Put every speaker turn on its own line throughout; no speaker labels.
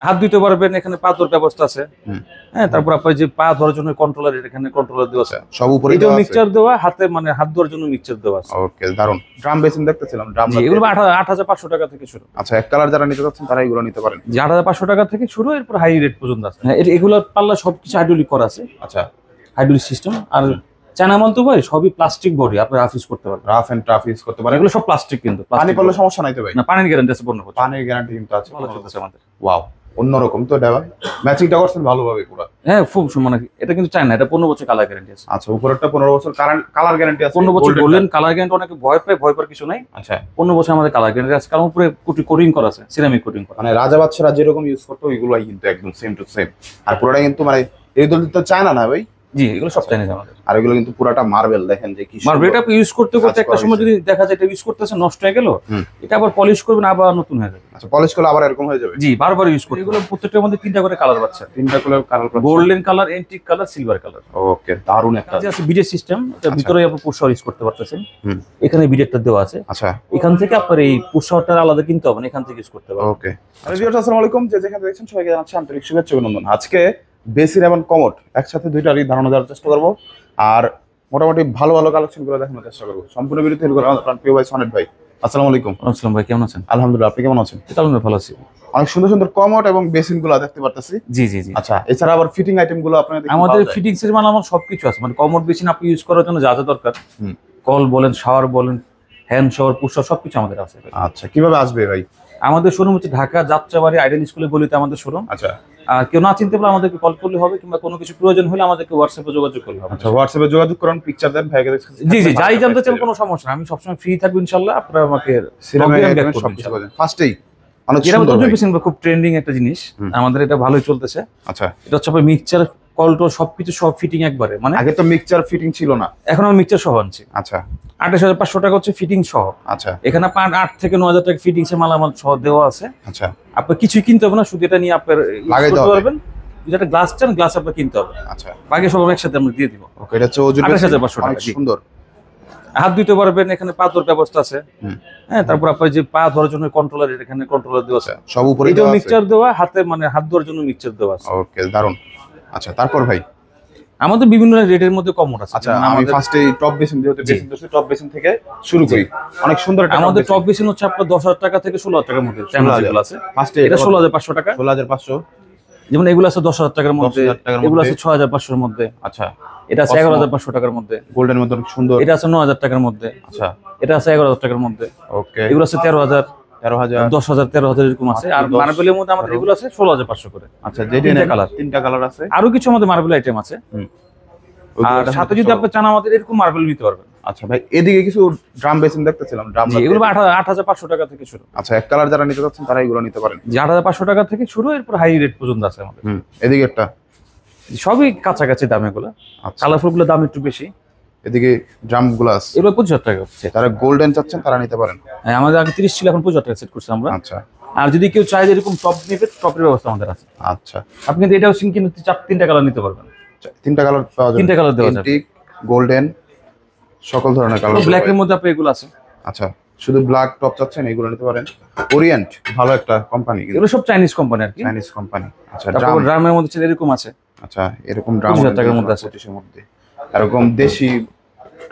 হাত দিতে পারবেন, এখানে পা ধরার ব্যবস্থা আছে। হ্যাঁ, তারপর আপনার যে পা ধরার জন্য কন্ট্রোলার, এখানে কন্ট্রোলার দেওয়া আছে
সব উপরে,
এটাও মিক্সচার দেওয়া, হাতে মানে হাত ধরার জন্য মিক্সচার দেওয়া আছে।
ওকে, দারুন। ড্রাম বেসিন দেখতেছিলাম, ড্রাম
এগুলো ৮৫০০ টাকা থেকে শুরু।
আচ্ছা, এক কালার যারা নিতে চাচ্ছেন তারা এগুলো নিতে পারেন।
যে ৮৫০০ টাকা থেকে শুরু, এরপর হাই রেট পর্যন্ত আছে। হ্যাঁ, এগুলো পাল্লা সবকিছু হাইড্রোলিক করা আছে।
আচ্ছা,
হাইড্রোলিক সিস্টেম। আর চায়না মাল তো ভাই সবই প্লাস্টিক বডি, আপনি রাফ ইউজ করতে পারবেন,
রাফ এন্ড টাফ ইউজ করতে পারেন।
এগুলো সব প্লাস্টিক, কিন্তু
পানি পড়লে সমস্যা নাই তো ভাই?
না, পানির গ্যারান্টি আছে, পূর্ণ
পানির গ্যারান্টি কিন্তু আছে,
ভালো চলতেছে আমাদের।
ওয়াও, অন্যরকম তো এটা। ম্যাচিংটা করছেন ভালোভাবে পুরো।
হ্যাঁ, খুব মানে এটা কিন্তু চায়না, এটা 15 বছর কালার গ্যারান্টি আছে।
আচ্ছা, উপরেরটা 15 বছর কালার গ্যারান্টি আছে।
15 বছর গোল্ডেন কালার গ্যারান্টি। অনেকে ভয় পাওয়ার কিছু নাই।
আচ্ছা,
15 বছর আমাদের কালার গ্যারান্টি আছে, কারণ উপরে কোটিং করা আছে, সিরামিক কোটিং করা।
মানে রাজা বাদশারা যেরকম ইউজ করতো ওইগুলাই কিন্তু একদম সেম টু সেম। আর পুরোটা কিন্তু মানে এগুলো তো চায়না না ভাই?
জি, এগুলো সব চাইনিজ আমাদের।
আর এগুলো কিন্তু পুরোটা মার্বেল, দেখেন যে কি
মার্বেল। এটা ইউজ করতে একটা সময় যদি দেখা যায় এটা ইউজ করতেছে নষ্ট হয়ে গেল, এটা আবার পলিশ করবেন, আবার নতুন হয়ে যাবে।
আচ্ছা, পলিশ করলে আবার এরকম হয়ে যাবে?
জি, বারবার ইউজ করতে। এগুলো প্রত্যেকটার মধ্যে 3টা করে কালার পাচ্ছে।
3টা করে colour,
golden colour, antique colour, silver colour.
Okay, দারুন একটা
আছে বিডের সিস্টেম। এটা ভিতরে আপনি পুশ ইউজ করতে পারতেছেন।
হুম,
এখানে বিডেরটা দেওয়া আছে।
আচ্ছা,
এখান থেকে আপনার এই পুশটা আলাদা কিনতে হবে না, এখান থেকে ইউজ করতে পারবেন।
ওকে। আসসালামু আলাইকুম, যে যেখানে দেখছেন সবাইকে জানাচ্ছি আন্তরিক শুভেচ্ছা ও অভিনন্দন। আজকে বেসিন এবং কমোড একসাথে দুইটারই ধারণা দেওয়ার চেষ্টা করবো, আর মোটামুটি ভালো ভালো কালেকশন গুলো দেখানোর চেষ্টা করবো। সম্পূর্ণ বিরতি আপনার প্রিয় ভাই সনেট ভাই, আসসালামু আলাইকুম।
আসসালাম ভাই, কেমন আছেন?
আলহামদুলিল্লাহ, আপনি কেমন আছেন?
আলহামদুলিল্লাহ ভালো আছি।
অনেক সুন্দর সুন্দর কমোড এবং বেসিন গুলো দেখতে পারতেছি।
জি জি জি।
আচ্ছা, এছাড়া আবার ফিটিং আইটেম গুলো আপনাদের
আমাদের ফিটিংস এর মানে আমার সবকিছু আছে, মানে কমোড বেসিন আপনি ইউজ করার জন্য যা যা দরকার, কল বলেন, শাওয়ার বলেন, হ্যান্ড শাওয়ার, পুশ শাওয়ার, সবকিছু আমাদের আছে।
আচ্ছা, কিভাবে আসবে ভাই?
আমাদের শোরুম হচ্ছে ঢাকা যাত্রাবাড়ি আইডেন স্কুলের গলিতে আমাদের শোরুম।
আচ্ছা,
আর কেউ না চিনতে পারলে আমাদেরকে কল করলে হবে, কিংবা কোনো কিছু প্রয়োজন হলে আমাদেরকে হোয়াটসঅ্যাপে যোগাযোগ করলে হবে।
আচ্ছা, হোয়াটসঅ্যাপে যোগাযোগ করুন, পিকচার দেন ভাইকে।
জি জি, যাই জানতে চান কোনো সমস্যা না, আমি সবসময় ফ্রি থাকবো ইনশাআল্লাহ। আপনারা আমাকে
ফার্স্টেই অনেক
এটা
সুন্দর ভাই।
খুব ট্রেন্ডিং একটা জিনিস, আমাদের এটা ভালোই চলতেছে।
আচ্ছা,
এটা হচ্ছে আপনার মিক্সচার, কলটো সবকিছু সব ফিটিং একবারে। মানে
আগে তো মিক্সচার ফিটিং ছিল না,
এখন আমি মিক্সচার সহ আনছি।
আচ্ছা,
২৮৫০০ টাকা হচ্ছে ফিটিং সহ।
আচ্ছা,
এখানে আপনার ৮ থেকে ৯ হাজার টাকা ফিটিংস এর মালামাল সহ দেওয়া আছে।
আচ্ছা,
আপনার কিছুই কিনতে হবে না, শুধু এটা নিয়ে আপনার
লাগাই
করতে
দিতে
পারবেন। যেটা গ্লাস চান, গ্লাস আপনার কিনতে হবে।
আচ্ছা,
বাকি সব একসাথে আমরা দিয়ে দিব।
ওকে, এটা হচ্ছে ওজন
২৮৫০০ টাকা।
অনেক সুন্দর।
হাত দিতে পারবেন, এখানে পা ধরার ব্যবস্থা আছে। হ্যাঁ, তারপর আপনার যে পা ধরার জন্য কন্ট্রোলার, এখানে কন্ট্রোলার দেওয়া আছে
সব উপরে,
এটাও মিক্সচার দেওয়া, হাতে মানে হাত ধরার জন্য মিক্সচার দেওয়া আছে।
ওকে, দারুন। আচ্ছা, তারপর ভাই
আমাদের বিভিন্ন রেটের মধ্যে কমোড আছে।
আচ্ছা, আমি ফার্স্টে টপ বেসিন দিয়ে বেসিন ধরছি, টপ বেসিন থেকে শুরু করি। অনেক সুন্দর একটা
আমাদের টপ বেসিন হচ্ছে আপনার ১০,০০০ টাকা থেকে ১৬,০০০ টাকার মধ্যে। যেগুলো আছে
ফার্স্টে
এটা ১৬,৫০০ টাকা।
১৬,৫০০।
যেমন এগুলো আছে ১০,০০০ টাকার মধ্যে,
১০,০০০ টাকার
এগুলো
মধ্যে।
আছে ৬,৫০০ এর মধ্যে।
আচ্ছা,
এটা আছে ১১,৫০০ টাকার মধ্যে।
গোল্ডের মধ্যে অনেক সুন্দর।
এটা আছে ৯,০০০ টাকার মধ্যে।
আচ্ছা,
এটা আছে ১১,০০০ টাকার মধ্যে।
ওকে,
এগুলো আছে ১৩,০০০,
১৩,০০০,
১০,০০০, ১৩,০০০ এরকম আছে। আর মার্বেলের মধ্যে আমাদের এগুলো আছে ১৬,৫০০ করে।
আচ্ছা, যেটা কালার, 3টা কালার আছে।
আরো কিছু আমাদের মার্বেল আইটেম আছে। আর সাথে যদি আপনি চান আমাদের এরকম মার্বেল নিতে পারবেন।
আচ্ছা ভাই, এদিকে কিছু ড্রাম বেসিন দেখতেছিলাম, ড্রাম।
এগুলো ৮৫০০ টাকা থেকে শুরু।
আচ্ছা, এক কালার যারা নিতে চাচ্ছেন তারা এগুলো নিতে পারেন।
যে ৮৫০০ টাকা থেকে শুরু, এরপর হাই রেট পর্যন্ত আছে আমাদের।
এদিকে একটা
সবই কাছাকাছি দাম। এগুলো কালারফুল গুলো দাম একটু বেশি।
এদিকে ড্রাম গুলো আছে,
এগুলো ২৫,০০০ টাকা হচ্ছে।
তারা গোল্ডেন চাচ্ছেন তারা নিতে পারেন।
হ্যাঁ, আমাদের আগে ৩০ ছিল, এখন ২৫,০০০ টাকা সেট করছি আমরা।
আচ্ছা,
আর যদি কেউ চায় এরকম টপ নেবে, টপের ব্যবস্থা আমাদের আছে।
আচ্ছা,
আপনি কিন্তু এটাও কিন্তু ৩টা কালার নিতে পারবেন।
3টা কালার পাওয়া যাবে,
3টা কালার দেওয়া যাবে,
এন্টিক, গোল্ডেন, সকল ধরনের কালার।
ব্ল্যাক এর মধ্যে আপনি এগুলো আছে।
আচ্ছা, শুধু ব্ল্যাক টপ চাচ্ছেন এগুলো নিতে পারেন। ওরিয়েন্ট ভালো একটা কোম্পানি,
এগুলো সব চাইনিজ কোম্পানি আর কি,
চাইনিজ কোম্পানি। আচ্ছা,
তারপর ড্রামের মধ্যে ছিল এরকম আছে।
আচ্ছা, এরকম ড্রাম
২৫,০০০ টাকার মধ্যে আছে।
২৫,০০০ মধ্যে এরকম দেশি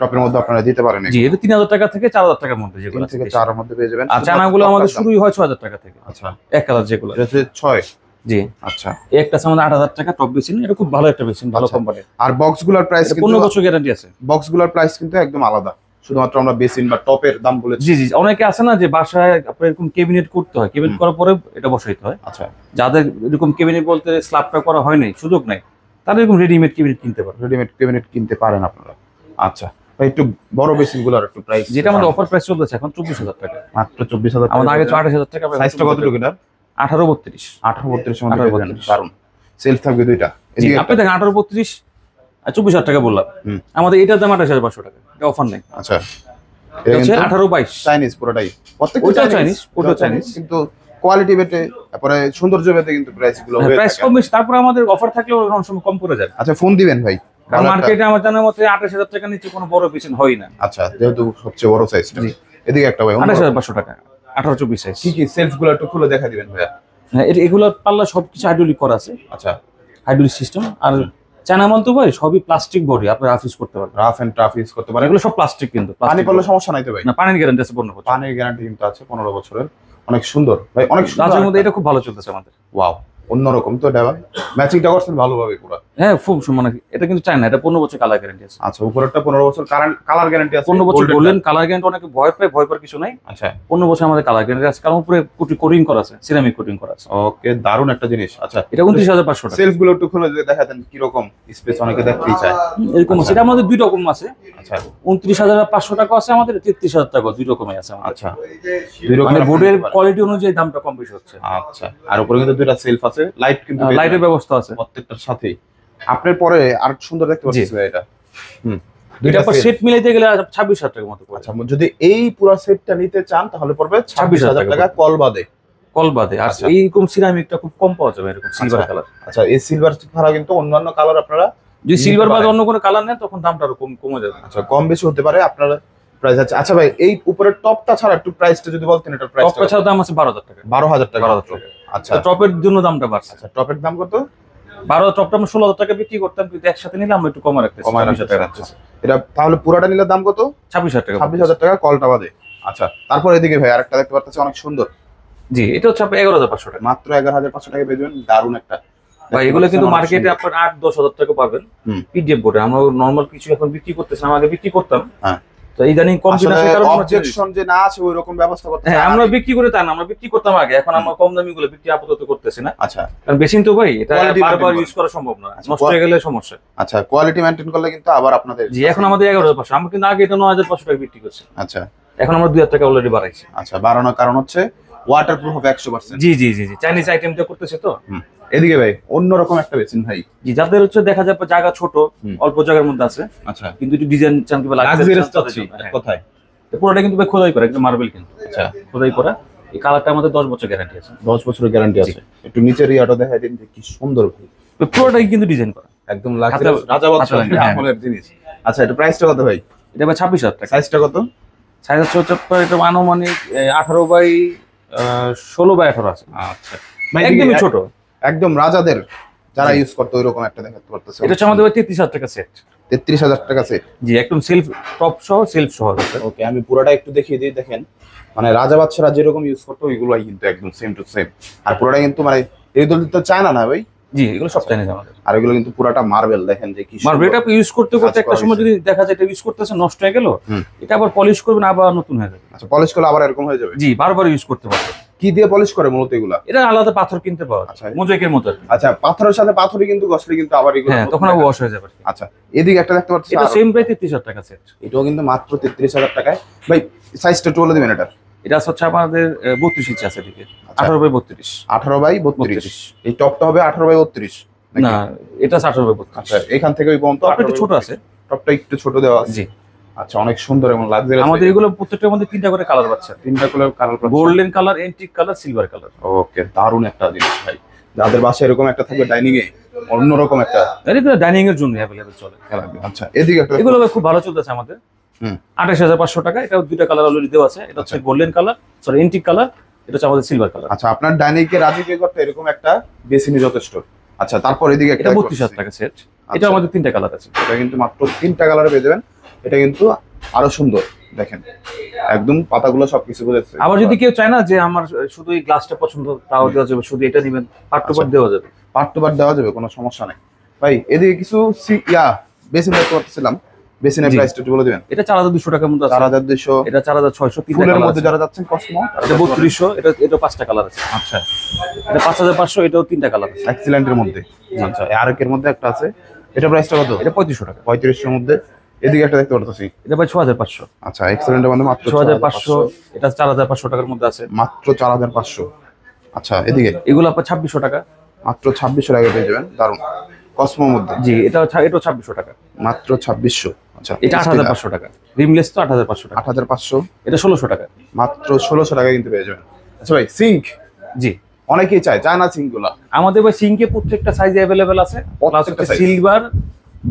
টপের মধ্যে আপনারা দিতে পারেন।
জি, এটা ৩,০০০ টাকা থেকে ৪,০০০ টাকার মধ্যে, যেগুলো
৩ থেকে ৪ এর মধ্যে পেয়ে যাবেন।
আর চানাগুলো আমাদের শুরুই হয় ৬,০০০ টাকা থেকে।
আচ্ছা,
এক কালার যেগুলো,
এটা হচ্ছে ৬।
জি,
আচ্ছা,
একটা আছে আমাদের ৮,০০০ টাকা টপ বেসিন। এটা খুব ভালো একটা বেসিন, ভালো কোম্পানির।
আর বক্সগুলোর প্রাইস কিন্তু
১৫ বছর গ্যারান্টি আছে।
বক্সগুলোর প্রাইস কিন্তু একদম আলাদা, শুধুমাত্র আমরা বেসিন বা টপের দাম বলেছি।
জি জি, অনেকে আছে না যে বাসায় আপনার এরকম ক্যাবিনেট করতে হয়, ক্যাবিনেট করার পরে এটা বসাইতে হয়।
আচ্ছা,
যাদের এরকম ক্যাবিনেট বলতে স্ল্যাবটা করা হয় নাই, সুযোগ নাই, তারা এরকম রেডিমেড ক্যাবিনেট কিনতে পারে।
রেডিমেড ক্যাবিনেট কিনতে পারেন আপনারা। আচ্ছা ভাই, একটু বড় বেসিনগুলোর একটু প্রাইস,
যেটা আমাদের অফার প্রাইস চলতেছে এখন ২৪,০০০ টাকা,
মাত্র 24,০০০।
আমাদের আগে ২৮,০০০ টাকা।
সাইজটা কতটুকু এটা?
১৮-৩২।
১৮-৩২ এর মধ্যে পেয়ে যাবেন। দারুন, সেলফ থাকবে দুইটা।
আপনি দেখেন ১৮-৩২ আর ২৪,০০০ টাকা বললাম, আমাদের এটার দাম ২৮,৫০০ টাকা, এটা অফার নেই।
আচ্ছা,
এটা হচ্ছে 18-22
চাইনিজ পুরোটাই,
প্রত্যেকটা চাইনিজ, ওটা চাইনিজ,
কিন্তু কোয়ালিটি বেটে, তারপরে সৌন্দর্য বেটে কিন্তু প্রাইসগুলো হয়ে থাকে।
প্রাইস কম বেশি, তারপর আমাদের অফার থাকলেও অনেক সময় কম করে যায়।
আচ্ছা, ফোন দিবেন ভাই,
কারণ মার্কেটে আমার জানার মতে ২৮,০০০ টাকা নিচে কোনো বড় বেসিন হয় না।
আচ্ছা, যেহেতু সবচেয়ে বড় সাইজটা। এদিকে একটা ভাই,
২৮,৫০০ টাকা, ১৮-২৪ সাইজ।
কি কি সেলফগুলো একটু খুলে দেখা দিবেন ভাইয়া?
হ্যাঁ, এগুলোর পাল্লা সবকিছু হাইড্রোলিক করা আছে,
আচ্ছা
হাইড্রোলিক সিস্টেম। আর চায়না মাল তো ভাই সবই প্লাস্টিক বডি, আপনি রাফ ইউজ করতে পারবেন।
রাফ এন্ড টাফ ইউজ করতে পারেন।
এগুলো সব প্লাস্টিক, কিন্তু
পানি
plastic
পড়লে
body।
সমস্যা নাই তো ভাই?
না, পানির গ্যারান্টি আছে 15 বছর।
পানির গ্যারান্টি কিন্তু আছে 15 বছরের। অনেক সুন্দর ভাই, অনেক সুন্দর।
রাজের মধ্যে এটা খুব ভালো চলতেছে আমাদের।
ওয়াও, অন্যরকম তো এটা ভাই। ম্যাচিংটা করছেন ভালোভাবে পুরো।
হ্যাঁ, খুব মানে এটা কিন্তু চায়না, এটা 15 বছর কালার গ্যারান্টি আছে।
আচ্ছা, উপরেরটা 15 বছর কালার গ্যারান্টি আছে।
15 বছর
Golden
গোল্ডেন কালার গ্যারান্টি, অনেকে ভয় পায়, ভয় পাওয়ার কিছু নাই।
আচ্ছা
15 বছর আমাদের কালার গ্যারান্টি আছে, কারণ উপরে কোটিং করা আছে, সিরামিক কোটিং করা আছে।
ওকে, দারুণ একটা জিনিস। আচ্ছা,
এটা 29,500 টাকা।
সেলফ গুলো একটু খুলে যদি দেখাতেন কি রকম স্পেস, অনেকে দেখতেই চায়।
এরকম আছে, এটা আমাদের দুই রকম আছে।
আচ্ছা
29,500 টাকা আছে আমাদের, 33,000 টাকা, দুই রকমই আছে আমাদের।
আচ্ছা, দুই রকম
মানে
আপনি
বোর্ডের
নিতে পারেন।
কোয়ালিটি অনুযায়ী দামটা কম বেশি হচ্ছে।
আচ্ছা, আর উপরে কিন্তু দুইটা সেলফ আছে, লাইট কিন্তু পেয়ে
লাইটের
যাবেন
ব্যবস্থা আছে।
প্রত্যেকটার সাথেই। আপনার পরে আর সুন্দর দেখতে পাচ্ছি ভাই এটা। দুইটা
এটা
set।
সেট মিলাইতে গেলে 26,000 টাকার মতো পড়ে।
আচ্ছা, যদি এই পুরো সেটটা নিতে চান তাহলে পড়বে 26,000 টাকা কল বাদে।
কল বাদে। আর
আচ্ছা।
এইরকম সিরামিকটা খুব কম পাওয়া যাবে, এরকম সিলভার কালার।
আচ্ছা, এই সিলভার ছাড়া কিন্তু অন্যান্য কালার আপনারা
যদি
নিতে
সিলভার বাদে
পারেন।
অন্য কোনো কালার নেন তখন দামটা আরো কমে যাবে।
আচ্ছা, কম বেশি হতে পারে আপনার প্রাইস আছে। আচ্ছা ভাই, এই উপরের টপটা ছাড়া একটু প্রাইসটা যদি বলতেন, এটার প্রাইস
টপটা ছাড়া দাম আছে 12,000 টাকা।
12,000 টাকা।
12,000 টাকা।
আচ্ছা
টপের জন্য দামটা বাড়ছে।
আচ্ছা, টপের দাম কত?
12 টপটা আমরা 16,000 টাকা বিক্রি করতাম, কিন্তু একসাথে নিলে আমরা একটু কমে রাখতেছি।
কমায়
26,000 টাকা
রাখতেছেন। এটা তাহলে পুরাটা নিলে দাম কত?
26,000 টাকা।
26,000 টাকা কলটা বাদে। আচ্ছা, তারপর এদিকে ভাই আরেকটা দেখতে পাচ্ছি অনেক সুন্দর,
জি, এটা হচ্ছে আপনার 11,500 টাকা।
মাত্র 11,500 টাকা পেয়ে যাবেন। দারুণ একটা।
ভাই এগুলো কিন্তু মার্কেটে আপনার 8-10,000 টাকা পাবেন পিডিএফ বোর্ডে। আমরা নরমাল কিছু এখন বিক্রি করতেছি, আমরা আগে বিক্রি করতাম।
হ্যাঁ,
তো ইদানিং কম কিনা সেই কারণে আমরা ছেড়ে দিচ্ছি।
অবজেকশন যে না আছে ওই রকম ব্যবস্থা করতে
হ্যাঁ, আমরা বিক্রি করে তা না, আমরা বিক্রি করতাম আগে, এখন আমরা কম দামি গুলো বিক্রি আপাতত করতেছি না।
আচ্ছা
কারণ বেশি তো ভাই এটা
Quality
বারবার
maintain
ইউজ করা সম্ভব না,
আচ্ছা,
নষ্ট হয়ে গেলে সমস্যা।
আচ্ছা, কোয়ালিটি মেইনটেইন করলে কিন্তু আবার আপনাদের।
জি, এখন আমাদের 11,500, আমরা কিন্তু আগে এটা 9,500 টাকা বিক্রি করছি,
আচ্ছা
এখন আমরা 2,000 টাকা অলরেডি বাড়াইছি।
আচ্ছা, বাড়ানোর কারণ হচ্ছে ওয়াটারপ্রুফ হবে 100%।
জি জি জি জি, চাইনিজ আইটেমটা করতেছে তো।
এদিকে ভাই অন্যরকম একটা বেসিন ভাই।
জি, যাদের হচ্ছে দেখা যায় জায়গা ছোট, অল্প জায়গার মধ্যে আছে,
আচ্ছা,
কিন্তু একটু ডিজাইন চান কিংবা
লাক্সারিয়াস চাচ্ছি কোথায়?
পুরোটা কিন্তু ভাই খোদাই করা, একদম মার্বেল কিন্তু।
আচ্ছা,
খোদাই করা। এই কালারটা আমাদের 10 বছর গ্যারান্টি আছে।
10 বছরের গ্যারান্টি আছে। একটু নিচের ইয়াটা দেখাই দিন যে কি সুন্দর ভাই,
পুরোটাই কিন্তু ডিজাইন করা
একদম লাক্সারিয়াস রাজাবাদশাহী আমলের জিনিস। আচ্ছা, এটা প্রাইসটা কত ভাই?
এটা ভাই 26,000 টাকা।
সাইজটা কত?
সাইজ হচ্ছে আপনার এটা আনুমানিক 18/16/18 আছে।
আচ্ছা,
একদমই ছোট।
একদম রাজাদের যারা ইউজ করতে ওইরকম একটা দেখাতে পারতেছে।
এটা হচ্ছে আমাদের ভাই 33,000 টাকা সেট।
33,000 টাকা সেট।
জি, একদম সেলফ টপ সহ, সেলফ সহ আছে।
ওকে, আমি পুরোটা একটু দেখিয়ে দিই। দেখেন, মানে রাজা বাদশারা যেরকম ইউজ করতো ওইগুলোই কিন্তু একদম সেম টু সেম। আর পুরোটা কিন্তু মানে এগুলো তো চায়না না ভাই?
জি, এগুলো সব চাইনিজ আমাদের।
আর এগুলো কিন্তু পুরোটা মার্বেল। দেখেন যে কি
মার্বেল, এটা ইউজ করতে করতে
কাজ
একটা
করা
সময়
হয়েছে।
যদি দেখা যায় এটা ইউজ করতেছে নষ্ট হয়ে গেল,
হুম।
এটা আবার পলিশ করবেন, আবার নতুন হয়ে যাবে।
আচ্ছা, পলিশ করলে আবার এরকম হয়ে যাবে?
জি, বারবার ইউজ করতে পারবে।
কি দিয়ে পলিশ করে মূলত এগুলা?
এটা আলাদা পাথর কিনতে পাওয়া
আচ্ছা।
যায়, মোজাইকের মতো আর কি।
আচ্ছা, পাথরের সাথে পাথরই কিন্তু ঘষলে কিন্তু আবার এগুলো
হ্যাঁ, তখন আবার ওয়াশ হয়ে যাবে।
আচ্ছা, এদিকে একটা দেখতে পাচ্ছি,
এটা সেম প্রাইস 33,000 টাকা সেট।
এটাও কিন্তু মাত্র 33,000 টাকায়। ভাই সাইজটা একটু বলে দিবেন এটা।
এটা হচ্ছে আমাদের 32 ইঞ্চি আছে এদিকে,
আচ্ছা।
18/32।
18/32। এই টপটা হবে 18/32
না, এটা 18/32।
আচ্ছা, এখান থেকে ওই পর্যন্ত
টপটা একটু ছোট আছে।
টপটা একটু ছোট দেওয়া আছে।
জি।
আচ্ছা, অনেক সুন্দর এবং লাক্সারিয়াস।
আমাদের এগুলো প্রত্যেকটার মধ্যে 3টা করে কালার পাচ্ছে।
3টা colour,
golden colour, antique colour, silver colour.
Okay, দারুণ একটা জিনিস ভাই। যাদের বাসায় এরকম একটা থাকবে ডাইনিং এ, অন্যরকম একটা
এগুলো ডাইনিং এর জন্য অ্যাভেলেবল চলে।
লাগবে। আচ্ছা, এদিকে একটা
এগুলো খুব ভালো চলতেছে আমাদের। 28,500 টাকা। এটাও 2টা কালার অলরেডি দেওয়া আছে। এটা হচ্ছে golden colour, sorry antique colour, এটা হচ্ছে আমাদের সিলভার কালার।
আচ্ছা, আপনার ডাইনিং কে রাজি কে করতে এরকম একটা বেসিনি যথেষ্ট। আচ্ছা, তারপর এদিকে
এটা 32,000 টাকা সেট। এটা আমাদের 3টা কালার আছে।
এটা কিন্তু মাত্র 3টা কালারে পেয়ে যাবেন। এটা কিন্তু আরো সুন্দর। দেখেন, একদম পাতাগুলো সবকিছু বুঝেছে।
আবার যদি কেউ চায় না যে আমার শুধু এই গ্লাসটা পছন্দ, তাও দেওয়া যাবে, শুধু এটা নেবেন, পার্ট টু পার্ট দেওয়া যাবে।
পার্ট টু পার্ট দেওয়া যাবে, কোনো সমস্যা নাই ভাই। এদিকে কিছু বেসিন দেখতে পাচ্ছিলাম, বেসিনের
জি।
প্রাইসটা একটু বলে দিবেন।
এটা 4,200 টাকার মধ্যে আছে।
4,200।
এটা 4,600। 3টা
ফুলের
কালার
মধ্যে
আছে।
যারা যাচ্ছেন কসমো,
এটা 3200। এটা 5টা কালার আছে।
আচ্ছা,
এটা 5,500। এটাও 3টা কালার আছে।
এক্সিলেন্টের মধ্যে। আচ্ছা, আরেকের মধ্যে একটা আছে, এটা প্রাইসটা কত?
এটা 3500 টাকা।
3500 এর মধ্যে। এদিকে একটা দেখতে পাচ্ছি,
এটা ভাই 6,500।
আচ্ছা, এক্সিলেন্টের মধ্যে মাত্র
6,500। এটা 4,500 টাকার মধ্যে আছে।
মাত্র 4,500। আচ্ছা, এদিকে
এগুলো আপনার 2,600 টাকা।
মাত্র 2,600 টাকা পেয়ে যাবেন। দারুণ, কসমোর মধ্যে।
জি, এটাও 2,600 টাকা।
মাত্র 2,600। আচ্ছা,
এটা 8,500 টাকা। রিমলেস তো 8,500 টাকা।
8,500।
এটা 1,600 টাকা।
মাত্র 1,600 টাকা কিন্তু পেয়ে যাবেন। আচ্ছা ভাই, সিঙ্ক
জি,
অনেকেই চায় না সিঙ্ক গুলা।
আমাদের ভাই সিঙ্কে প্রত্যেকটা সাইজ অ্যাভেলেবেল আছে। প্লাস
প্রত্যেকটা size।
সিলভার,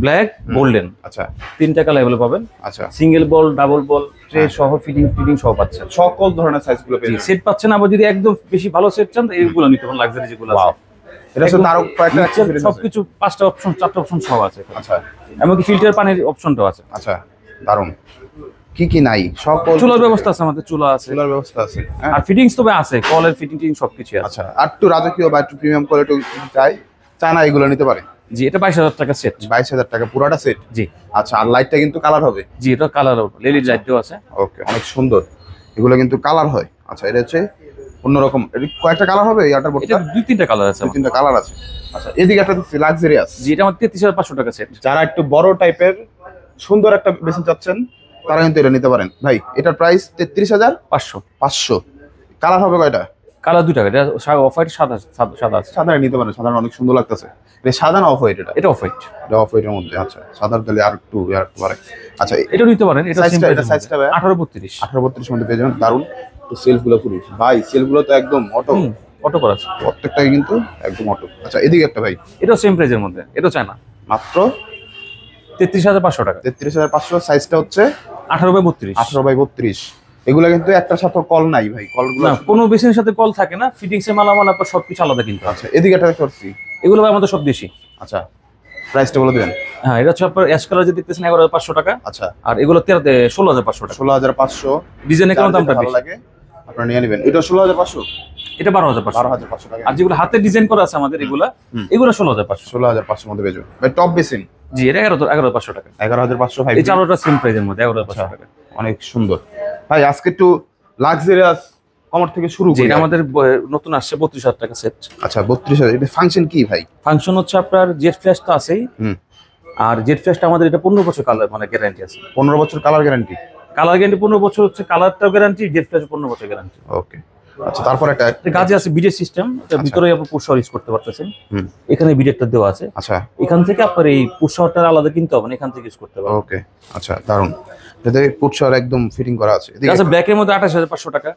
ব্ল্যাক, গোল্ডেন,
আচ্ছা
তিনটা কালার অ্যাভেলেবল পাবেন।
আচ্ছা,
সিঙ্গেল বল, ডাবল বল, ট্রে সহ ফিটিং সহ পাচ্ছেন।
সকল ধরনের সাইজগুলো পেয়ে যাবেন।
সেট পাচ্ছেন, আবার যদি একদম বেশি ভালো সেট চান এইগুলো নিতে পারেন, লাক্সারি যেগুলো
ওয়াও,
আছে।
এটা হচ্ছে তারও কয়েকটা accessories আছে।
সবকিছু 5টা অপশন, 4টা অপশন সব আছে।
আচ্ছা
এমনকি ফিল্টার পানির অপশনটাও আছে।
আচ্ছা, দারুন। কি নাই সকল
চুলার ব্যবস্থা আছে, আমাদের চুলা আছে,
চুলার ব্যবস্থা আছে, হ্যাঁ।
আর ফিটিংস তবে আছে, কলের ফিটিং সবকিছু আছে।
আচ্ছা, আর একটু রাজকীয় বা একটু প্রিমিয়াম কোয়ালিটি চায় না, এগুলো নিতে পারে।
জি, এটা 22,000 টাকা সেট।
22,000 টাকা পুরাটা সেট।
জি
আচ্ছা, আর লাইটটা কিন্তু কালার হবে।
জি, এটা কালার লেলির লাইটও আছে।
ওকে, অনেক সুন্দর, এগুলো কিন্তু কালার হয়। আচ্ছা, এটা হচ্ছে অন্যরকম, এটা কয়েকটা কালার হবে ইয়াটার
এটা
বোর্ডটা?
2-3টা কালার আছে।
2-3টা কালার আছে। আচ্ছা, এদিকে একটা লাক্সারিয়াস।
জি, এটা আমার 33,500 টাকা সেট।
যারা একটু বড় টাইপের সুন্দর একটা বেসিন চাচ্ছেন তারা কিন্তু এটা নিতে পারেন ভাই। এটার প্রাইস 33,500।
500
কালার হবে কয়টা?
কালার 2 টাকা, এটা অফ হোয়াইট, সাদা সাদা আছে।
সাদা নিতে পারেন, সাদা অনেক সুন্দর লাগতেছে। এটা সাদা না অফ হোয়াইট? এটা
অফ হোয়াইট।
এটা অফ হোয়াইটের মধ্যে। আচ্ছা, সাদার তাহলে আর একটু পারে। আচ্ছা,
এটা নিতে পারেন, এটা
সাইজটা,
সিম্পল।
এটা সাইজটা
18-32।
18-32 মধ্যে পেয়ে যাবেন। দারুন। তো সেলফগুলো পুরো ভাই, সেলফগুলো তো একদম অটো,
অটো করা আছে
প্রত্যেকটাই কিন্তু একদম অটো। আচ্ছা, এদিকে একটা ভাই,
এটাও সেম প্রাইজের মধ্যে, এটাও চায় না,
মাত্র
33,500 টাকা।
33,500। সাইজটা হচ্ছে
18/32।
18/32। এগুলো কিন্তু একটার সাথে কল নাই ভাই, কলগুলো
না, কোনো বেসিনের সাথে কল থাকে না, ফিটিংস এর মালামাল আপনার সবকিছু আলাদা কিনতে হবে।
আচ্ছা, এদিকে একটা দেখতে পাচ্ছি।
এগুলো ভাই আমাদের সব দেশি।
আচ্ছা, প্রাইসটা বলে দিবেন।
হ্যাঁ, এটা হচ্ছে আপনার অ্যাশ কালার যে দেখতেছেন 11,500 টাকা,
আচ্ছা,
আর এগুলো 16,500 টাকা।
16,500।
ডিজাইনের কারণে দামটা
ভালো
বেশি।
লাগে আপনারা নিয়ে নেবেন। এটা 16,500।
এটা 12,500।
12,500 টাকা।
আর যেগুলো হাতে ডিজাইন করা আছে আমাদের এগুলো 16,500।
16,500 মধ্যে পেয়ে যাবেন ভাই। টপ বেসিন
জি, এটা 11,500 টাকা।
11,500 ভাই।
এই চারোটা সেম প্রাইজের মধ্যে 11,500 টাকা।
অনেক সুন্দর ভাই। আজকে একটু লাক্সারিয়াস কমর থেকে শুরু
জি,
করি।
এটা আমাদের নতুন আসছে 32,000 টাকা সেট।
আচ্ছা, 32,000। এটা ফাংশন কি ভাই?
ফাংশন হচ্ছে আপনার জেট ফ্ল্যাশ তো আছেই, আর জেট ফ্ল্যাশটা আমাদের এটা 15 বছর কালার মানে গ্যারান্টি আছে।
15 বছর কালার গ্যারান্টি?
কালার গ্যারান্টি 15 বছর হচ্ছে, কালারটাও গ্যারান্টি, জেট ফ্ল্যাশ 15 বছর গ্যারান্টি।
ওকে। আচ্ছা, তারপর একটা
গাজে আছে বিডের সিস্টেম, এটা ভিতরে আপনি পুশ ইউজ করতে পারতেছেন।
হুম।
এখানে বিডেরটা দেওয়া আছে।
আচ্ছা,
এখান থেকে আপনার এই পুশ আলাদা কিনতে হবে না, এখান থেকে ইউজ করতে পারবেন।
ওকে। আচ্ছা, দারুন। এটাতে পুটশার একদম ফিটিং করা আছে। এদিকে
আচ্ছা, ব্ল্যাকের মধ্যে 28,500 টাকা।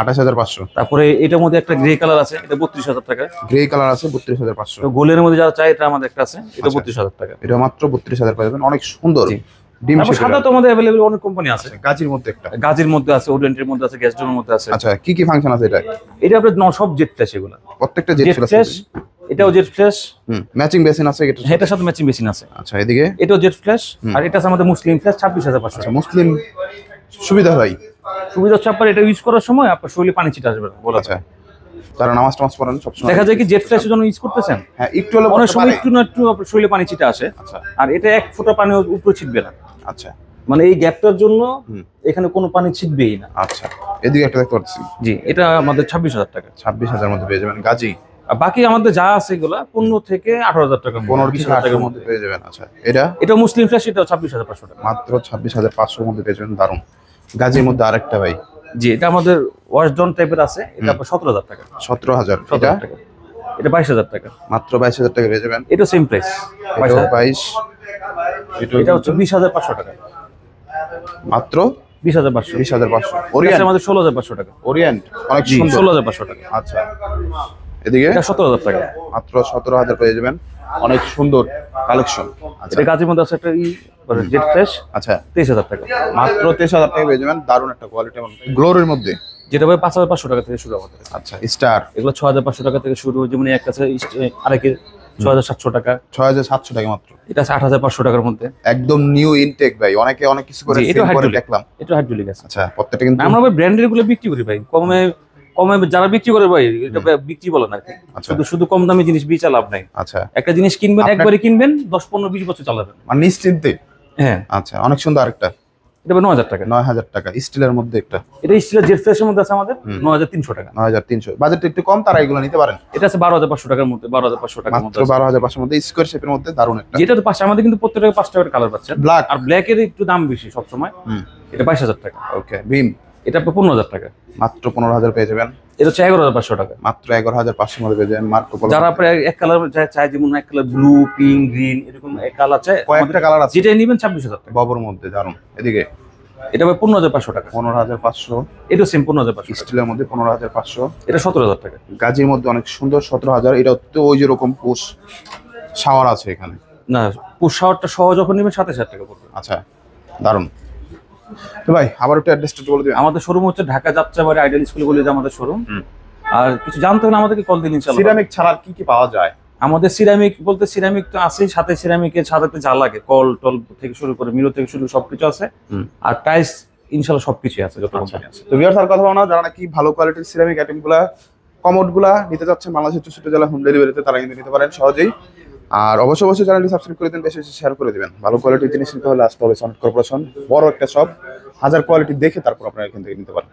28,500।
তারপরে এটার মধ্যে একটা গ্রে কালার আছে, এটা 32,000 টাকা।
গ্রে কালার আছে 32,500।
তো গোলের মধ্যে যারা চাই, এটা আমাদের একটা আছে, এটা 32,000 টাকা।
এটা মাত্র 32,000 পাবেন। অনেক সুন্দর
জি।
ডিম
তারপর সাদা তো আমাদের অ্যাভেলেবল অনেক কোম্পানি আছে।
গাজির মধ্যে একটা,
গাজের মধ্যে আছে, ওরিয়েন্টের মধ্যে আছে, গ্যাসডোরের মধ্যে আছে।
আচ্ছা, কি কি ফাংশন আছে এটা?
এটা আপনার সব জেট ফ্ল্যাশ, এগুলো
প্রত্যেকটা জেট
জেট ফ্ল্যাশ। এটাও জেট ফ্ল্যাশ,
ম্যাচিং বেসিন আছে এটা।
এটার সাথে ম্যাচিং মেশিন আছে।
আচ্ছা, এদিকে
এটাও জেট ফ্ল্যাশ, আর এটা আছে আমাদের মুসলিম ফ্ল্যাশ 26,500
আচ্ছা,
টাকা।
মুসলিম সুবিধা ভাই।
সুবিধা হচ্ছে আপনার এটা ইউজ করার সময় আপনার শরীরে পানি ছিটা আসবে না, বলা
আচ্ছা,
যায়।
তারা নামাজ টামাজ পড়েন সবসময়,
দেখা যায় কি জেট ফ্ল্যাশের জন্য ইউজ করতেছেন,
হ্যাঁ, একটু হলে
অনেক
পড়তে
সময়
পারে।
একটু না একটু আপনার শরীরে পানি ছিটা আসে।
আচ্ছা
আর এটা 1 ফোঁটা পানি উপরে ছিটবে না,
আচ্ছা
মানে এই গ্যাপটার জন্য এখানে কোনো পানি ছিটবেই না।
আচ্ছা, এদিকে একটা দেখতে পাচ্ছি।
জি, এটা আমাদের 26,000 টাকা।
26,000 মধ্যে পেয়ে যাবেন গাজি।
আর বাকি আমাদের যা আছে এগুলা 15 থেকে 18,000 টাকা,
15-20,000
টাকার
মধ্যে পেয়ে যাবেন। আচ্ছা, এটা
এটা মুসলিম ফ্ল্যাশ, এটাও 26,500 টাকা।
মাত্র 26,500 মধ্যে পেয়ে যাবেন। দারুন। গাজির মধ্যে আরেকটা ভাই।
জি, এটা আমাদের ওয়াশডন টাইপের আছে, এটা আপনার 17,000 টাকা।
17,000। এটা
17,000 টাকা। এটা 22,000 টাকা।
মাত্র 22,000 টাকা পেয়ে যাবেন।
এটা সেম প্রাইস,
এটাও 22।
এটা হচ্ছে 20,500 টাকা।
মাত্র
20,500।
20,500।
এটা
ওরিয়েন্ট,
আমাদের 16,500 টাকা।
ওরিয়েন্ট অনেক
জি,
সুন্দর।
16,500 টাকা।
আচ্ছা, এদিকে
এটা 17,000 টাকা।
মাত্র 17,000 পেয়ে যাবেন। অনেক সুন্দর কালেকশন। আচ্ছা
এটা গাজীর মধ্যে আছে একটা জেট ফ্ল্যাশ,
আচ্ছা,
23,000 টাকা।
মাত্র 23,000 টাকা পেয়ে যাবেন। দারুণ একটা কোয়ালিটি এবং গ্লোরের মধ্যে।
যেটা ভাই 5,500 টাকা থেকে শুরু আমাদের।
আচ্ছা, স্টার
এগুলো 6,500 টাকা থেকে শুরু, যেমন একটা আছে আরেকের 6,700 টাকা।
6,700 টাকা মাত্র।
এটা আছে 8,500 টাকার মধ্যে।
একদম নিউ ইনটেক ভাই। অনেকে অনেক কিছু করে
জি, এটা
সেল করে
হাইড্রোলিক
দেখলাম।
এটা হাইড্রোলিক আছে।
আচ্ছা, প্রত্যেকটা কিন্তু
আমরা ভাই ব্র্যান্ডের গুলো বিক্রি করি ভাই, কমে কমে যারা বিক্রি করে ভাই, এটা বিক্রি বলে না আর কি।
আচ্ছা।
শুধু শুধু কম দামি জিনিস বেচা লাভ নাই।
আচ্ছা,
একটা জিনিস কিনবেন,
আপনার-
একবারই কিনবেন, 10, 15, 20 বছর চালাবেন।
আর নিশ্চিন্তে।
হ্যাঁ,
আচ্ছা, অনেক সুন্দর আরেকটা।
এটা ভাই 9,000 টাকা।
9,000 টাকা স্টিলের মধ্যে একটা।
এটা স্টিলের জেট ফ্ল্যাশের মধ্যে আছে আমাদের 9,300 টাকা।
9,300। বাজেটটা একটু কম, তারা এগুলো নিতে পারেন।
এটা আছে 12,500 টাকার মধ্যে, 12,500 টাকার
মাত্র
মধ্যে আছে।
12,500 মধ্যে স্কোয়ার শেপের মধ্যে দারুণ একটা
যেটা তো পাশে আমাদের কিন্তু প্রত্যেকটা 5 টাকার কালার পাচ্ছেন।
ব্ল্যাক।
আর ব্ল্যাক এর একটু দাম বেশি সব সময়। এটা 22,000 টাকা।
ওকে, বিম
এটা 15,000 টাকা।
মাত্র 15,000 পেয়ে যাবেন।
এটা হচ্ছে 11,500 টাকা।
মাত্র 11,500 মধ্যে পেয়ে যাবেন। মার্কো পোলো
যারা আপনার এক কালার চায়, যেমন এক কালার ব্লু, পিঙ্ক, গ্রিন, এরকম এক কালার চায়,
কয়েকটা কালার আছে।
যেটাই নেবেন 26,000 টাকা।
ববর মধ্যে দারুণ। এদিকে
এটা ভাই 15,500 টাকা।
15,500।
এটা সেম 15,500 টাকা।
স্টিলের মধ্যে 15,500।
এটা 17,000 টাকা।
গাজির মধ্যে অনেক সুন্দর 17,000। এটা তো ওই যেরকম পুশ শাওয়ার আছে এখানে।
না, পুশ শাওয়ারটা সহ যখন নেবেন 27,000 টাকা পড়বে।
আচ্ছা, দারুন। তো ভাই আবার একটু অ্যাড্রেসটা বলে দিবেন।
আমাদের শোরুম হচ্ছে ঢাকা যাত্রাবাড়ি আইডিয়াল স্কুল বলে আমাদের শোরুম। আর কিছু জানতে হলে আমাদেরকে কল দিন ইনশাআল্লাহ।
সিরামিক ছাড়া আর কি কি পাওয়া যায়?
আমাদের সিরামিক বলতে সিরামিক তো আছেই, সাথে সিরামিকের সাথে যা লাগে কল টল থেকে শুরু করে মিরর থেকে শুরু করে সবকিছু আছে। আর টাইলস ইনশাআল্লাহ সবকিছুই আছে, যত কোম্পানি আছে।
তো ভিউয়ার্স আর কথা বলবো না, যারা নাকি ভালো কোয়ালিটির সিরামিক আইটেমগুলা কমোডগুলা নিতে যাচ্ছেন বাংলাদেশের 64 জেলা হোম ডেলিভারিতে, তারা কিন্তু নিতে পারেন সহজেই। আর অবশ্যই চ্যানেলটি সাবস্ক্রাইব করে দিন, বেশি বেশি শেয়ার করে দিবেন। ভালো কোয়ালিটির জিনিস নিতে হলে আসতে হবে সনেট কর্পোরেশন, বড় একটা শপ, হাজার কোয়ালিটি দেখে তারপর আপনারা এখান থেকে নিতে পারেন।